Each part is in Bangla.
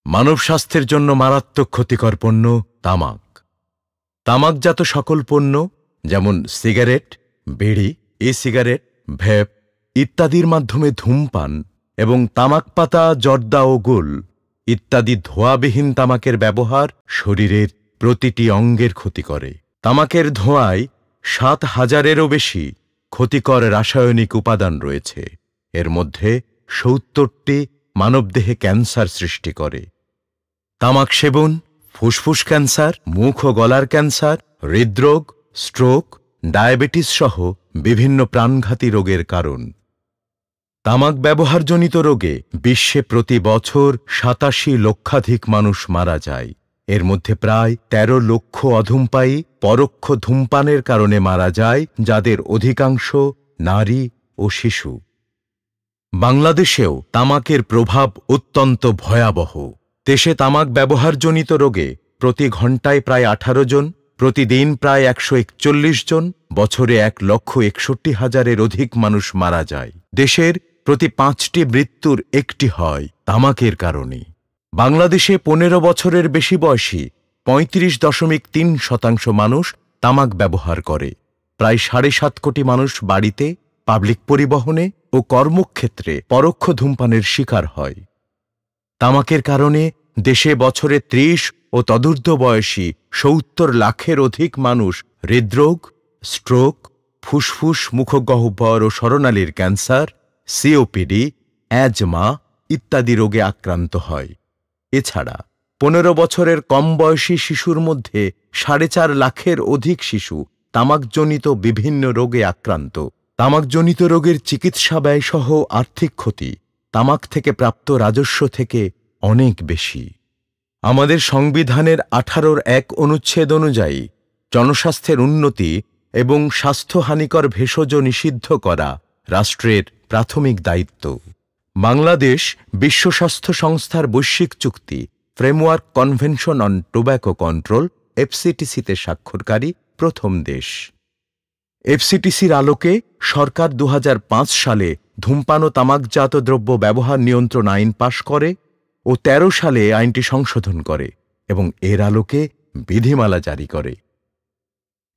মানব স্বাস্থ্যের জন্য মারাত্মক ক্ষতিকর পণ্য তামাক। তামাকজাত সকল পণ্য যেমন সিগারেট, বিড়ি, সিগারেট, ভেপ ইত্যাদির মাধ্যমে ধূমপান এবং তামাক পাতা, জর্দা ও গোল ইত্যাদি ধোঁয়াবিহীন তামাকের ব্যবহার শরীরের প্রতিটি অঙ্গের ক্ষতি করে। তামাকের ধোঁয়ায় ৭,০০০-এরও বেশি ক্ষতিকর রাসায়নিক উপাদান রয়েছে। এর মধ্যে ৭০টি মানবদেহে ক্যান্সার সৃষ্টি করে। তামাক সেবন ফুসফুস ক্যান্সার, মুখ ও গলার ক্যান্সার, হৃদরোগ, স্ট্রোক, ডায়াবেটিস সহ বিভিন্ন প্রাণঘাতী রোগের কারণ। তামাক ব্যবহারজনিত রোগে বিশ্বে প্রতি বছর ৮৭ লক্ষাধিক মানুষ মারা যায়। এর মধ্যে প্রায় ১৩ লক্ষ অধূমপায়ী পরোক্ষ ধূমপানের কারণে মারা যায়, যাদের অধিকাংশ নারী ও শিশু। বাংলাদেশেও তামাকের প্রভাব অত্যন্ত ভয়াবহ। দেশে তামাক ব্যবহারজনিত রোগে প্রতি ঘণ্টায় প্রায় ১৮ জন, প্রতিদিন প্রায় ১৪১ জন, বছরে ১,৬১,০০০-এর অধিক মানুষ মারা যায়। দেশের প্রতি ৫টি মৃত্যুর একটি হয় তামাকের কারণে। বাংলাদেশে ১৫ বছরের বেশি বয়সী ৩৫.৩% মানুষ তামাক ব্যবহার করে। প্রায় ৭.৫ কোটি মানুষ বাড়িতে, পাবলিক পরিবহনে ও কর্মক্ষেত্রে পরোক্ষ ধূমপানের শিকার হয়। তামাকের কারণে দেশে বছরে ৩০ ও তদূর্ধ্ব বয়সী ৭০ লাখের অধিক মানুষ হৃদরোগ, স্ট্রোক, ফুসফুস, মুখগহ্বর ও স্বরনালীর ক্যান্সার, সিওপিডি, অ্যাজমা ইত্যাদি রোগে আক্রান্ত হয়। এছাড়া ১৫ বছরের কম বয়সী শিশুর মধ্যে ৪.৫ লাখের অধিক শিশু তামাকজনিত বিভিন্ন রোগে আক্রান্ত। তামাকজনিত রোগের চিকিৎসা ব্যয়সহ আর্থিক ক্ষতি তামাক থেকে প্রাপ্ত রাজস্ব থেকে অনেক বেশি। আমাদের সংবিধানের ১৮(১) অনুচ্ছেদ অনুযায়ী জনস্বাস্থ্যের উন্নতি এবং স্বাস্থ্যহানিকর ভেষজ নিষিদ্ধ করা রাষ্ট্রের প্রাথমিক দায়িত্ব। বাংলাদেশ বিশ্ব স্বাস্থ্য সংস্থার বৈশ্বিক চুক্তি framework convention on tobacco control FCTC-তে স্বাক্ষরকারী প্রথম দেশ। FCTC-র আলোকে সরকার ২০০৫ সালে ধূমপান ও তামাকজাত দ্রব্য ব্যবহার নিয়ন্ত্রণ আইন পাশ করে ও ১৩ সালে আইনটি সংশোধন করে এবং এর আলোকে বিধিমালা জারি করে।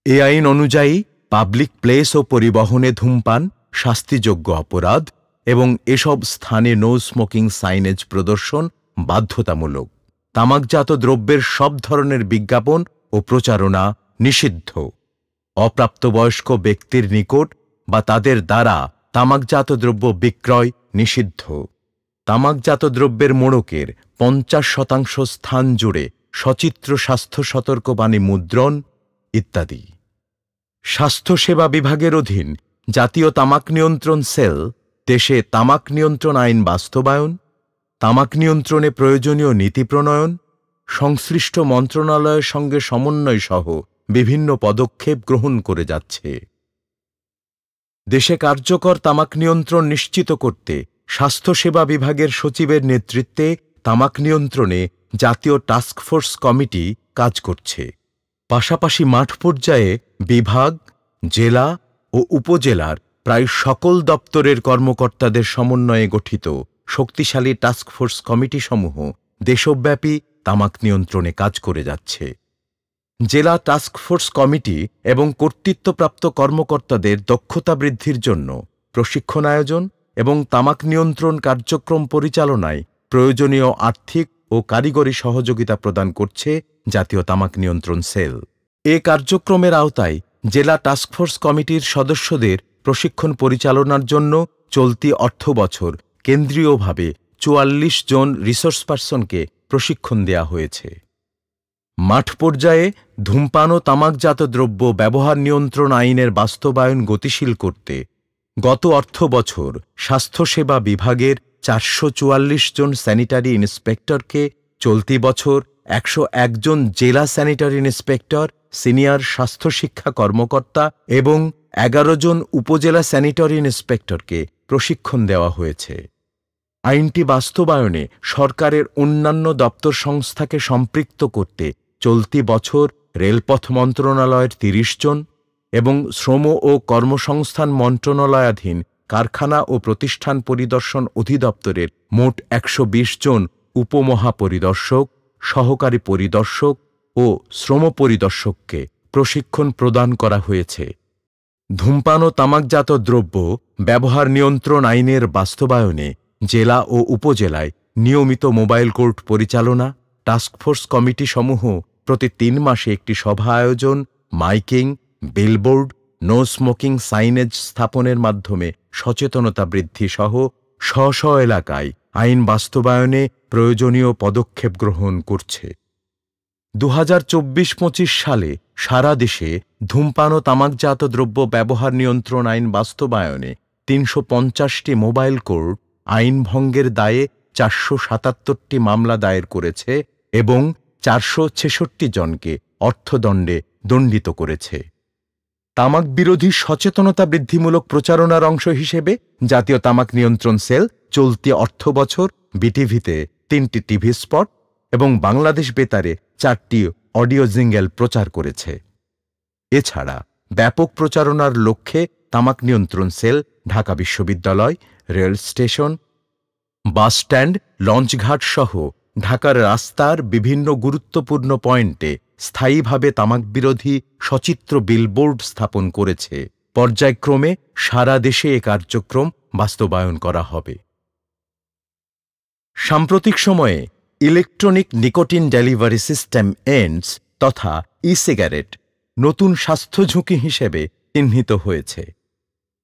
এ আইন অনুযায়ী পাবলিক প্লেস ও পরিবহনে ধূমপান শাস্তিযোগ্য অপরাধ এবং এসব স্থানে নো স্মোকিং সাইনেজ প্রদর্শন বাধ্যতামূলক। তামাকজাত দ্রব্যের সব ধরনের বিজ্ঞাপন ও প্রচারণা নিষিদ্ধ। অপ্রাপ্তবয়স্ক ব্যক্তির নিকট বা তাদের দ্বারা তামাকজাত দ্রব্য বিক্রয় নিষিদ্ধ। তামাকজাত দ্রব্যের মোড়কের ৫০% স্থান জুড়ে সচিত্র স্বাস্থ্য সতর্কবাণী মুদ্রণ ইত্যাদি। স্বাস্থ্যসেবা বিভাগের অধীন জাতীয় তামাক নিয়ন্ত্রণ সেল দেশে তামাক নিয়ন্ত্রণ আইন বাস্তবায়ন, তামাক নিয়ন্ত্রণে প্রয়োজনীয় নীতি প্রণয়ন, সংশ্লিষ্ট মন্ত্রণালয়ের সঙ্গে সমন্বয় সহ বিভিন্ন পদক্ষেপ গ্রহণ করে যাচ্ছে। দেশে কার্যকর তামাক নিয়ন্ত্রণ নিশ্চিত করতে স্বাস্থ্যসেবা বিভাগের সচিবের নেতৃত্বে তামাক নিয়ন্ত্রণে জাতীয় টাস্কফোর্স কমিটি কাজ করছে। পাশাপাশি মাঠ পর্যায়ে বিভাগ, জেলা ও উপজেলার প্রায় সকল দপ্তরের কর্মকর্তাদের সমন্বয়ে গঠিত শক্তিশালী টাস্কফোর্স কমিটিসমূহ দেশব্যাপী তামাক নিয়ন্ত্রণে কাজ করে যাচ্ছে। জেলা টাস্কফোর্স কমিটি এবং কর্তৃত্বপ্রাপ্ত কর্মকর্তাদের দক্ষতা বৃদ্ধির জন্য প্রশিক্ষণ আয়োজন এবং তামাক নিয়ন্ত্রণ কার্যক্রম পরিচালনায় প্রয়োজনীয় আর্থিক ও কারিগরি সহযোগিতা প্রদান করছে জাতীয় তামাক নিয়ন্ত্রণ সেল। এ কার্যক্রমের আওতায় জেলা টাস্কফোর্স কমিটির সদস্যদের প্রশিক্ষণ পরিচালনার জন্য চলতি অর্থবছর কেন্দ্রীয়ভাবে ৪৪ জন রিসোর্স পার্সনকে প্রশিক্ষণ দেয়া হয়েছে। মাঠ পর্যায়ে ধূমপান ও তামাকজাত দ্রব্য ব্যবহার নিয়ন্ত্রণ আইনের বাস্তবায়ন গতিশীল করতে গত অর্থবছর স্বাস্থ্যসেবা বিভাগের ৪৪৪ জন স্যানিটারি ইন্সপেক্টরকে, চলতি বছর ১০১ জন জেলা স্যানিটারি ইন্সপেক্টর, সিনিয়র স্বাস্থ্য শিক্ষা কর্মকর্তা এবং ১১ জন উপজেলা স্যানিটারি ইন্সপেক্টরকে প্রশিক্ষণ দেওয়া হয়েছে। আইনটি বাস্তবায়নে সরকারের অন্যান্য দপ্তর সংস্থাকে সম্পৃক্ত করতে চলতি বছর রেলপথ মন্ত্রণালয়ের ৩০ জন এবং শ্রম ও কর্মসংস্থান মন্ত্রণালয়াধীন কারখানা ও প্রতিষ্ঠান পরিদর্শন অধিদপ্তরের মোট ১২০ জন উপমহাপরিদর্শক, সহকারী পরিদর্শক ও শ্রম পরিদর্শককে প্রশিক্ষণ প্রদান করা হয়েছে। ধূমপান ও তামাকজাত দ্রব্য ব্যবহার নিয়ন্ত্রণ আইনের বাস্তবায়নে জেলা ও উপজেলায় নিয়মিত মোবাইল কোর্ট পরিচালনা, টাস্কফোর্স কমিটি সমূহ প্রতি 3 মাসে একটি সভা আয়োজন, miking, billboard, no smoking signage স্থাপনের মাধ্যমে সচেতনতা বৃদ্ধি সহ স্ব এলাকায় আইন বাস্তবায়নে প্রয়োজনীয় পদক্ষেপ গ্রহণ করছে। 2024-25 সালে সারা দেশে ধূমপান ও তামাকজাত দ্রব্য ব্যবহার নিয়ন্ত্রণ আইন বাস্তবায়নে 350টি মোবাইল কোর্ট আইন ভঙ্গের দায়ে 477টি মামলা দায়ের করেছে এবং 466 জনকে অর্থদণ্ডে দণ্ডিত করেছে। তামাক বিরোধী সচেতনতা বৃদ্ধিমূলক প্রচারণার অংশ হিসেবে জাতীয় তামাক নিয়ন্ত্রণ সেল চলতি অর্থবছর বিটিভিতে 3টি টিভি স্পট এবং বাংলাদেশ বেতারে 4টি অডিও জিঙ্গেল প্রচার করেছে। এছাড়া ব্যাপক প্রচারণার লক্ষ্যে তামাক নিয়ন্ত্রণ সেল ঢাকা বিশ্ববিদ্যালয়, রেল স্টেশন, বাসস্ট্যান্ড, লঞ্চঘাট সহ ঢাকার রাস্তার বিভিন্ন গুরুত্বপূর্ণ পয়েন্টে স্থায়ীভাবে তামাক বিরোধী সচিত্র বিলবোর্ড স্থাপন করেছে। পর্যায়ক্রমে সারা দেশে এ কার্যক্রম বাস্তবায়ন করা হবে। সাম্প্রতিক সময়ে electronic nicotine delivery system ends তথা ই-সিগারেট নতুন স্বাস্থ্য ঝুঁকি হিসেবে চিহ্নিত হয়েছে।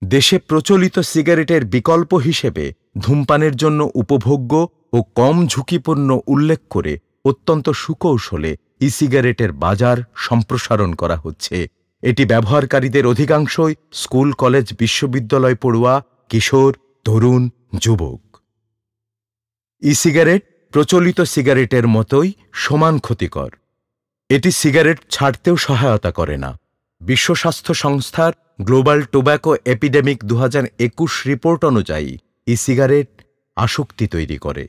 দেশে প্রচলিত সিগারেটের বিকল্প হিসেবে ধূমপানের জন্য উপভোগ্য ও কম ঝুঁকিপূর্ণ উল্লেখ করে অত্যন্ত সুকৌশলে ই-সিগারেটের বাজার সম্প্রসারণ করা হচ্ছে। এটি ব্যবহারকারীদের অধিকাংশই স্কুল, কলেজ, বিশ্ববিদ্যালয় পড়ুয়া, কিশোর, তরুণ, যুবক। ই-সিগারেট প্রচলিত সিগারেটের মতোই সমান ক্ষতিকর। এটি সিগারেট ছাড়তেও সহায়তা করে না। বিশ্ব স্বাস্থ্য সংস্থার গ্লোবাল টোব্যাকো এপিডেমিক 2021 রিপোর্ট অনুযায়ী ই-সিগারেট আসক্তি তৈরি করে।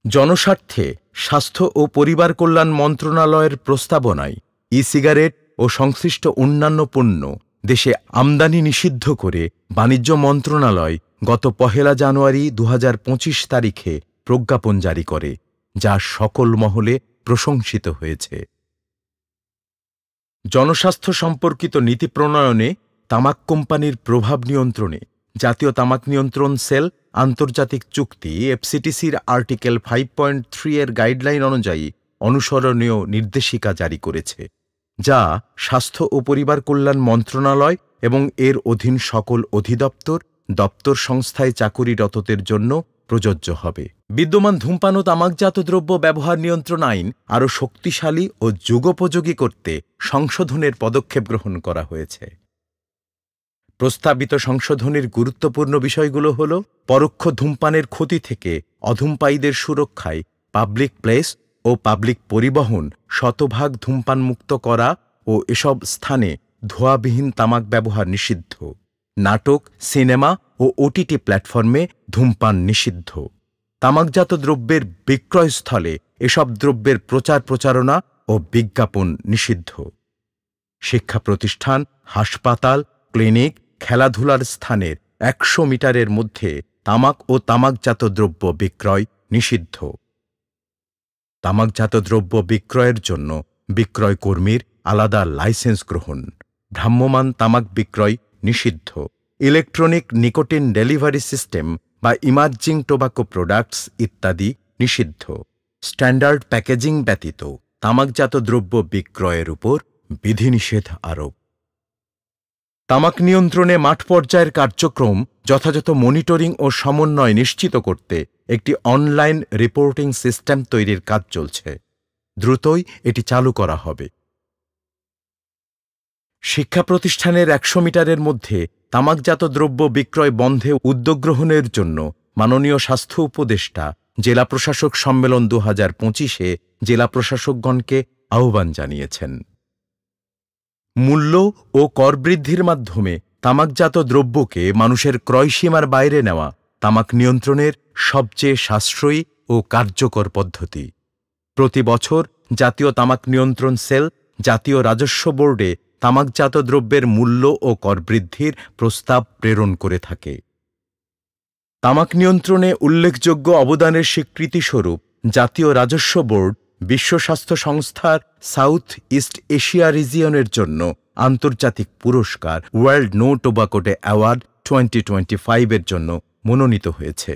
জনস্বার্থে স্বাস্থ্য ও পরিবার কল্যাণ মন্ত্রণালয়ের প্রস্তাবনায় ই-সিগারেট ও সংশ্লিষ্ট অন্যান্য পণ্য দেশে আমদানি নিষিদ্ধ করে বাণিজ্য মন্ত্রণালয় গত 1 জানুয়ারি 2025 তারিখে প্রজ্ঞাপন জারি করে, যা সকল মহলে প্রশংসিত হয়েছে। জনস্বাস্থ্য সম্পর্কিত নীতি প্রণয়নে তামাক কোম্পানির প্রভাব নিয়ন্ত্রণে জাতীয় তামাক নিয়ন্ত্রণ সেল আন্তর্জাতিক চুক্তি এফসিটিসির আর্টিকেল 5.3 এর গাইডলাইন অনুযায়ী অনুসরণীয় নির্দেশিকা জারি করেছে, যা স্বাস্থ্য ও পরিবার কল্যাণ মন্ত্রণালয় এবং এর অধীন সকল অধিদপ্তর, দপ্তর সংস্থায় চাকুরিরতদের জন্য প্রযোজ্য হবে। বিদ্যমান ধূমপান ও তামাকজাত দ্রব্য ব্যবহার নিয়ন্ত্রণ আইন আরও শক্তিশালী ও যুগোপযোগী করতে সংশোধনের পদক্ষেপ গ্রহণ করা হয়েছে। প্রস্তাবিত সংশোধনের গুরুত্বপূর্ণ বিষয়গুলো হল: পরোক্ষ ধূমপানের ক্ষতি থেকে অধূমপায়ীদের সুরক্ষায় পাবলিক প্লেস ও পাবলিক পরিবহন শতভাগ ধূমপানমুক্ত করা ও এসব স্থানে ধোঁয়াবিহীন তামাক ব্যবহার নিষিদ্ধ। নাটক, সিনেমা ও ওটিটি প্ল্যাটফর্মে ধূমপান নিষিদ্ধ। তামাকজাত দ্রব্যের বিক্রয়স্থলে এসব দ্রব্যের প্রচার প্রচারণা ও বিজ্ঞাপন নিষিদ্ধ। শিক্ষা প্রতিষ্ঠান, হাসপাতাল, ক্লিনিক, খেলাধুলার স্থানের 100 মিটারের মধ্যে তামাক ও তামাকজাত দ্রব্য বিক্রয় নিষিদ্ধ। তামাকজাত দ্রব্য বিক্রয়ের জন্য বিক্রয় কর্মীর আলাদা লাইসেন্স গ্রহণ। ভ্রাম্যমাণ তামাক বিক্রয় নিষিদ্ধ। ইলেকট্রনিক নিকোটিন ডেলিভারি সিস্টেম বা ইমার্জিং টোবাকো প্রোডাক্টস ইত্যাদি নিষিদ্ধ। স্ট্যান্ডার্ড প্যাকেজিং ব্যতীত তামাকজাত দ্রব্য বিক্রয়ের উপর বিধিনিষেধ আরোপ। তামাক নিয়ন্ত্রণে মাঠ পর্যায়ের কার্যক্রম যথাযথ মনিটরিং ও সমন্বয় নিশ্চিত করতে একটি অনলাইন রিপোর্টিং সিস্টেম তৈরির কাজ চলছে। দ্রুতই এটি চালু করা হবে। শিক্ষা প্রতিষ্ঠানের 100 মিটারের মধ্যে তামাকজাত দ্রব্য বিক্রয় বন্ধে উদ্যোগ গ্রহণের জন্য মাননীয় স্বাস্থ্য উপদেষ্টা জেলা প্রশাসক সম্মেলন 2025-এ জেলা প্রশাসকগণকে আহ্বান জানিয়েছেন। মূল্য ও কর বৃদ্ধির মাধ্যমে তামাকজাত দ্রব্যকে মানুষের ক্রয়সীমার বাইরে নেওয়া তামাক নিয়ন্ত্রণের সবচেয়ে সাশ্রয়ী ও কার্যকর পদ্ধতি। প্রতি বছর জাতীয় তামাক নিয়ন্ত্রণ সেল জাতীয় রাজস্ব বোর্ডে তামাকজাত দ্রব্যের মূল্য ও কর বৃদ্ধির প্রস্তাব প্রেরণ করে থাকে। তামাক নিয়ন্ত্রণে উল্লেখযোগ্য অবদানের স্বীকৃতিস্বরূপ জাতীয় রাজস্ব বোর্ড বিশ্ব স্বাস্থ্য সংস্থার সাউথ ইস্ট এশিয়া রিজিয়নের জন্য আন্তর্জাতিক পুরস্কার world no tobacco day award 2025 এর জন্য মনোনীত হয়েছে।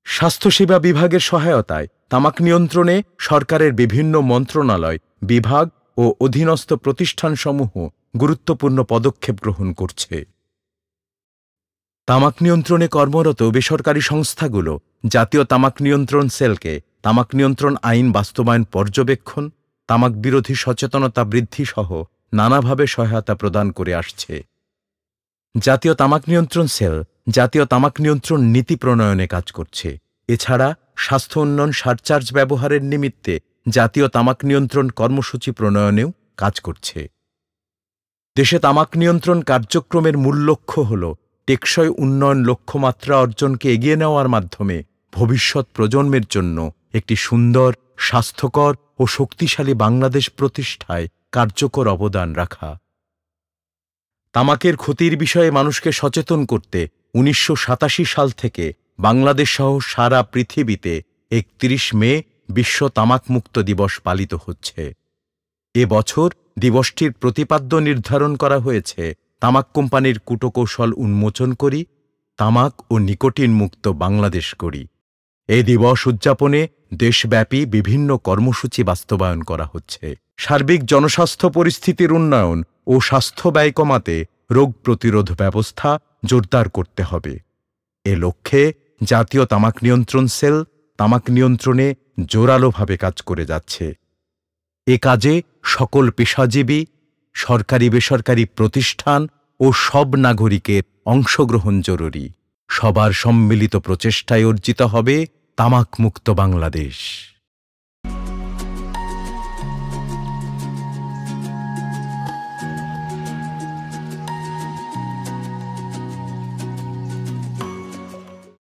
স্বাস্থ্যসেবা বিভাগের সহায়তায় তামাক নিয়ন্ত্রণে সরকারের বিভিন্ন মন্ত্রণালয়, বিভাগ ও অধীনস্থ প্রতিষ্ঠানসমূহ গুরুত্বপূর্ণ পদক্ষেপ গ্রহণ করছে। তামাক নিয়ন্ত্রণে কর্মরত বেসরকারি সংস্থাগুলো জাতীয় তামাক নিয়ন্ত্রণ সেলকে তামাক নিয়ন্ত্রণ আইন বাস্তবায়ন পর্যবেক্ষণ, তামাক বিরোধী সচেতনতা বৃদ্ধি সহ নানাভাবে সহায়তা প্রদান করে আসছে। জাতীয় তামাক নিয়ন্ত্রণ সেল জাতীয় তামাক নিয়ন্ত্রণ নীতি প্রণয়নে কাজ করছে। এছাড়া স্বাস্থ্য উন্নয়ন সারচার্জ ব্যবহারের নিমিত্তে জাতীয় তামাক নিয়ন্ত্রণ কর্মসূচি প্রণয়নেও কাজ করছে। দেশে তামাক নিয়ন্ত্রণ কার্যক্রমের মূল লক্ষ্য হল টেকসই উন্নয়ন লক্ষ্যমাত্রা অর্জনকে এগিয়ে নেওয়ার মাধ্যমে ভবিষ্যৎ প্রজন্মের জন্য একটি সুন্দর, স্বাস্থ্যকর ও শক্তিশালী বাংলাদেশ প্রতিষ্ঠায় কার্যকর অবদান রাখা। তামাকের ক্ষতির বিষয়ে মানুষকে সচেতন করতে 1987 সাল থেকে বাংলাদেশ সহ সারা পৃথিবীতে 31 মে বিশ্ব তামাকমুক্ত দিবস পালিত হচ্ছে। এ বছর দিবসটির প্রতিপাদ্য নির্ধারণ করা হয়েছে তামাক কোম্পানির কূটকৌশল উন্মোচন করি, তামাক ও নিকোটিন মুক্ত বাংলাদেশ করি। এ দিবস উদযাপনে দেশব্যাপী বিভিন্ন কর্মসূচি বাস্তবায়ন করা হচ্ছে। সার্বিক জনস্বাস্থ্য পরিস্থিতির উন্নয়ন ও স্বাস্থ্য ব্যয় কমাতে রোগ প্রতিরোধ ব্যবস্থা জোরদার করতে হবে। এ লক্ষ্যে জাতীয় তামাক নিয়ন্ত্রণ সেল তামাক নিয়ন্ত্রণে জোরালোভাবে কাজ করে যাচ্ছে। এ কাজে সকল পেশাজীবী, সরকারি বেসরকারি প্রতিষ্ঠান ও সব নাগরিকের অংশগ্রহণ জরুরি। সবার সম্মিলিত প্রচেষ্টায় অর্জিত হবে তামাকমুক্ত বাংলাদেশ।